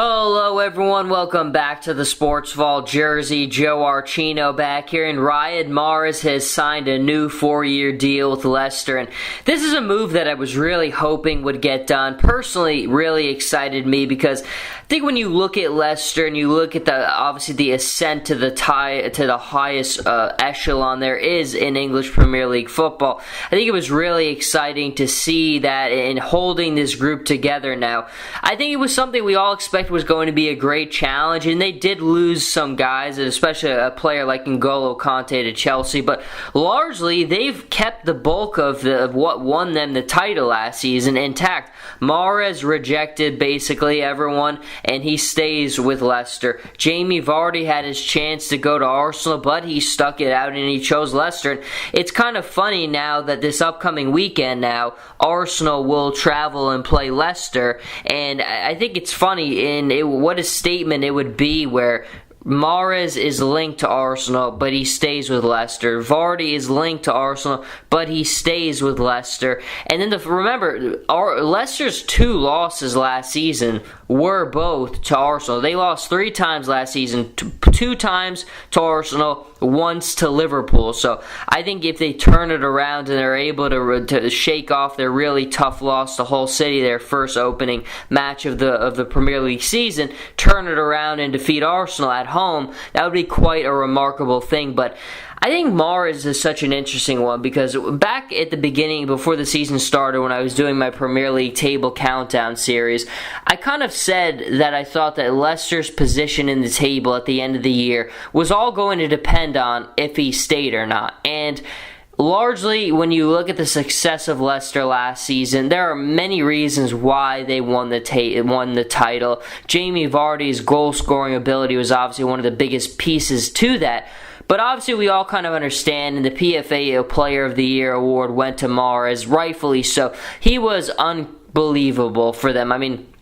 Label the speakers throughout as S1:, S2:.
S1: Hello everyone, welcome back to the Sports Vault. Jersey Joe Archino back here, and Riyad Mahrez has signed a new 4-year deal with Leicester, and this is a move that I was really hoping would get done. Personally, really excited me because I think when you look at Leicester and you look at the ascent to the highest echelon there is in English Premier League football, I think it was really exciting to see that in holding this group together now. I think it was something we all expected was going to be a great challenge, and they did lose some guys, especially a player like N'Golo Kanté to Chelsea, but largely they've kept the bulk of what won them the title last season intact. Mahrez rejected basically everyone, and he stays with Leicester. Jamie Vardy had his chance to go to Arsenal, but he stuck it out and he chose Leicester. And it's kind of funny now that this upcoming weekend now, Arsenal will travel and play Leicester, and I think it's funny what a statement it would be where Mahrez is linked to Arsenal, but he stays with Leicester. Vardy is linked to Arsenal, but he stays with Leicester. And then remember, Leicester's 2 losses last season were both to Arsenal. They lost 3 times last season, 2 times to Arsenal, once to Liverpool. So I think if they turn it around and they're able to shake off their really tough loss to Hull City, their first opening match of the Premier League season, turn it around and defeat Arsenal at home, that would be quite a remarkable thing. But I think Mahrez is such an interesting one because back at the beginning, before the season started, when I was doing my Premier League table countdown series, I kind of said that I thought that Leicester's position in the table at the end of the year was all going to depend on if he stayed or not. And largely, when you look at the success of Leicester last season, there are many reasons why they won the title. Jamie Vardy's goal-scoring ability was obviously one of the biggest pieces to that. But obviously, we all kind of understand, and the PFA Player of the Year award went to Mahrez, rightfully so. He was unbelievable for them. I mean,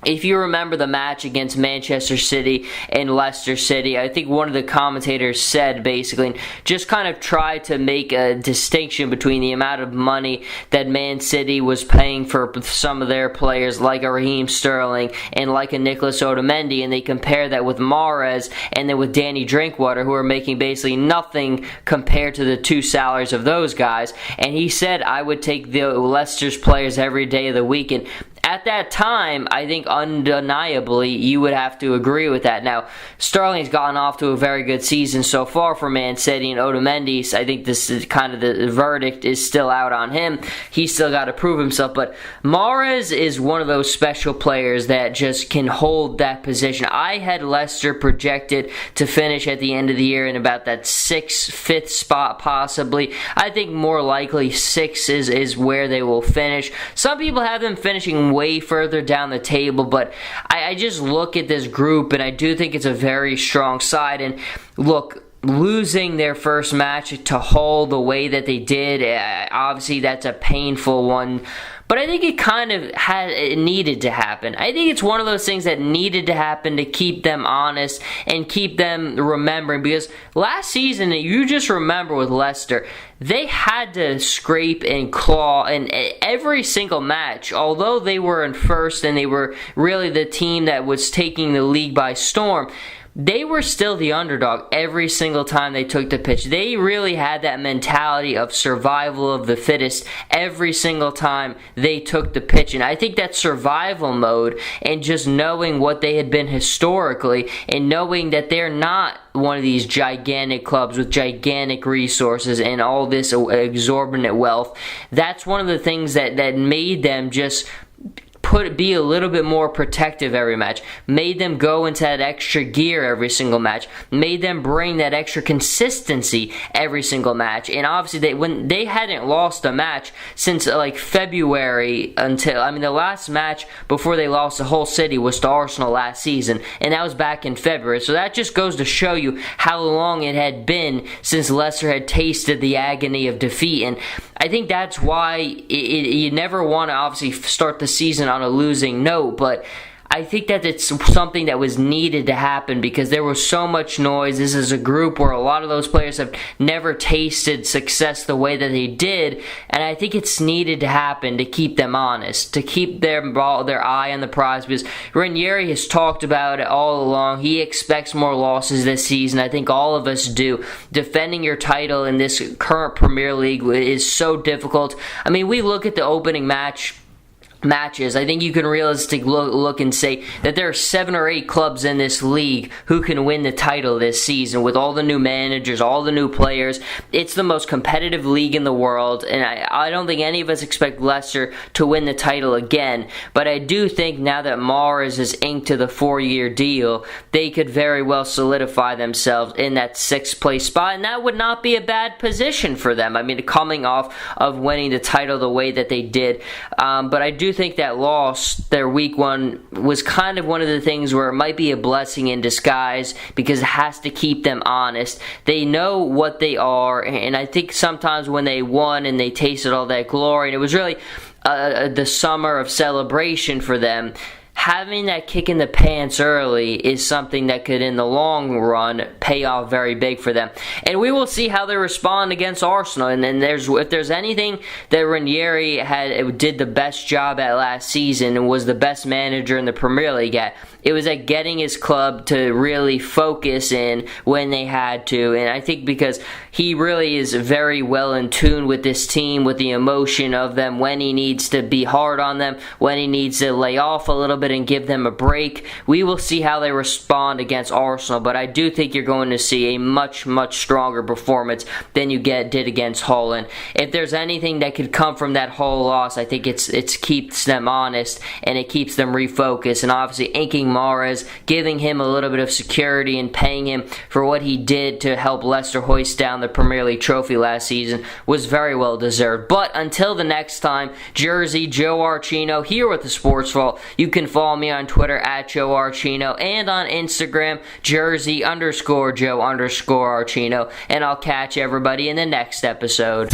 S1: if you remember the match against Manchester City and Leicester City, I think one of the commentators said basically, just kind of tried to make a distinction between the amount of money that Man City was paying for some of their players, like a Raheem Sterling and like a Nicolas Otamendi, and they compare that with Mahrez and then with Danny Drinkwater, who are making basically nothing compared to the 2 salaries of those guys. And he said, I would take the Leicester's players every day of the week. And at that time, I think undeniably you would have to agree with that. Now, Sterling's gotten off to a very good season so far for Man City, and Otamendi, I think this is kind of the verdict is still out on him. He's still got to prove himself, but Mahrez is one of those special players that just can hold that position. I had Leicester projected to finish at the end of the year in about that 6th, 5th spot possibly. I think more likely 6 is where they will finish. Some people have them finishing way further down the table, but I just look at this group and I do think it's a very strong side. And look, losing their first match to Hull the way that they did, obviously that's a painful one. But I think it needed to happen. I think it's one of those things that needed to happen to keep them honest and keep them remembering. Because last season, you just remember with Leicester, they had to scrape and claw in every single match. Although they were in first and they were really the team that was taking the league by storm, they were still the underdog every single time they took the pitch. They really had that mentality of survival of the fittest every single time they took the pitch. And I think that survival mode and just knowing what they had been historically and knowing that they're not one of these gigantic clubs with gigantic resources and all this exorbitant wealth, that's one of the things that made them just be a little bit more protective every match, made them go into that extra gear every single match, made them bring that extra consistency every single match. And obviously, when they hadn't lost a match since like February the last match before they lost to Hull City was to Arsenal last season, and that was back in February. So that just goes to show you how long it had been since Leicester had tasted the agony of defeat. And I think that's why you never want to obviously start the season on a losing note, but I think that it's something that was needed to happen because there was so much noise. This is a group where a lot of those players have never tasted success the way that they did, and I think it's needed to happen to keep them honest, to keep their eye on the prize, because Ranieri has talked about it all along. He expects more losses this season. I think all of us do. Defending your title in this current Premier League is so difficult. I mean, we look at the opening matches, I think you can realistically look and say that there are 7 or 8 clubs in this league who can win the title this season with all the new managers, all the new players. It's the most competitive league in the world, and I don't think any of us expect Leicester to win the title again, but I do think now that Mahrez is inked to the 4-year deal, they could very well solidify themselves in that 6th place spot, and that would not be a bad position for them. I mean, coming off of winning the title the way that they did, but I do think that loss, their week 1, was kind of one of the things where it might be a blessing in disguise because it has to keep them honest. They know what they are, and I think sometimes when they won and they tasted all that glory, and it was really the summer of celebration for them, having that kick in the pants early is something that could, in the long run, pay off very big for them. And we will see how they respond against Arsenal. And then if there's anything that Ranieri did the best job at last season and was the best manager in the Premier League at, it was at getting his club to really focus in when they had to. And I think because he really is very well in tune with this team, with the emotion of them, when he needs to be hard on them, when he needs to lay off a little bit and give them a break. We will see how they respond against Arsenal, but I do think you're going to see a much, much stronger performance than you did against Hull. And if there's anything that could come from that Hull loss, I think it keeps them honest and it keeps them refocused. And obviously inking Mahrez, giving him a little bit of security and paying him for what he did to help Leicester hoist down the Premier League trophy last season was very well deserved. But until the next time, Jersey Joe Archino here with the Sports Vault. You can follow me on Twitter at Joe Archino and on Instagram Jersey_Joe_Archino, and I'll catch everybody in the next episode.